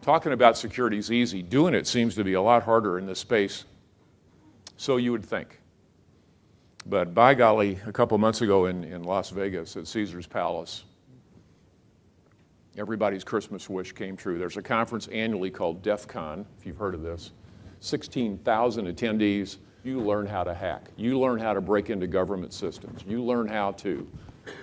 talking about security is easy. Doing it seems to be a lot harder in this space. So you would think. But by golly, a couple months ago in Las Vegas at Caesar's Palace, everybody's Christmas wish came true. There's a conference annually called DEF CON, if you've heard of this. 16,000 attendees. You learn how to hack. You learn how to break into government systems. You learn how to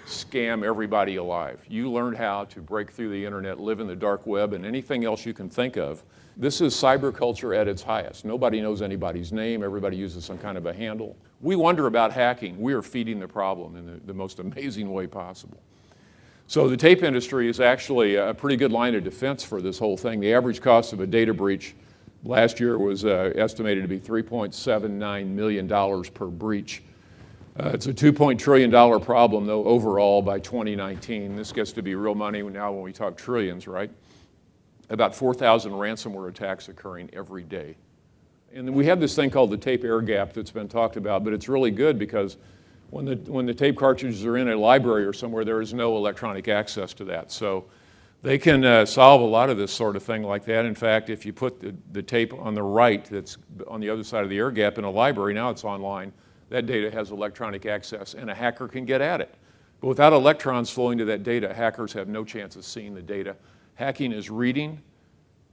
scam everybody alive. You learn how to break through the internet, live in the dark web, and anything else you can think of. This is cyber culture at its highest. Nobody knows anybody's name. Everybody uses some kind of a handle. We wonder about hacking. We are feeding the problem in the most amazing way possible. So the tape industry is actually a pretty good line of defense for this whole thing. The average cost of a data breach last year was estimated to be $3.79 million per breach. It's a $2 trillion problem, though, overall by 2019. This gets to be real money now when we talk trillions, right? About 4,000 ransomware attacks occurring every day. And we have this thing called the tape air gap that's been talked about, but it's really good because when the tape cartridges are in a library or somewhere, there is no electronic access to that. So they can solve a lot of this sort of thing like that. In fact, if you put the tape on the right that's on the other side of the air gap in a library, now it's online, that data has electronic access and a hacker can get at it. But without electrons flowing to that data, hackers have no chance of seeing the data. Hacking is reading.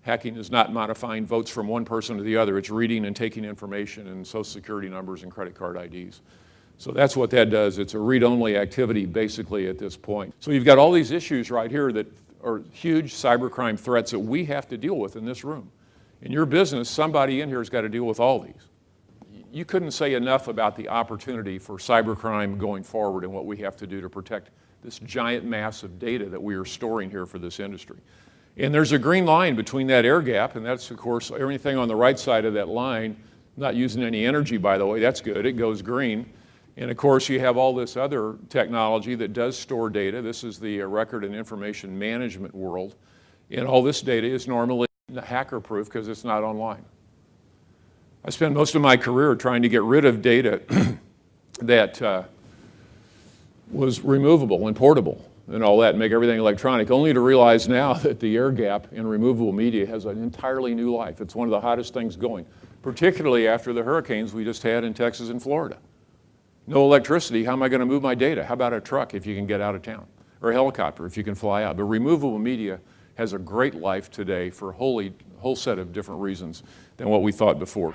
Hacking is not modifying votes from one person to the other. It's reading and taking information and social security numbers and credit card IDs. So that's what that does. It's a read-only activity basically at this point. So you've got all these issues right here that are huge cybercrime threats that we have to deal with in this room. In your business, somebody in here has got to deal with all these. You couldn't say enough about the opportunity for cybercrime going forward and what we have to do to protect this giant mass of data that we are storing here for this industry. And there's a green line between that air gap, and that's, of course, everything on the right side of that line, not using any energy, by the way, that's good, it goes green. And of course, you have all this other technology that does store data. This is the record and information management world. And all this data is normally hacker-proof because it's not online. I spent most of my career trying to get rid of data that was removable and portable and all that, and make everything electronic, only to realize now that the air gap in removable media has an entirely new life. It's one of the hottest things going, particularly after the hurricanes we just had in Texas and Florida. No electricity, how am I going to move my data? How about a truck if you can get out of town? Or a helicopter if you can fly out? But removable media has a great life today for a whole set of different reasons than what we thought before.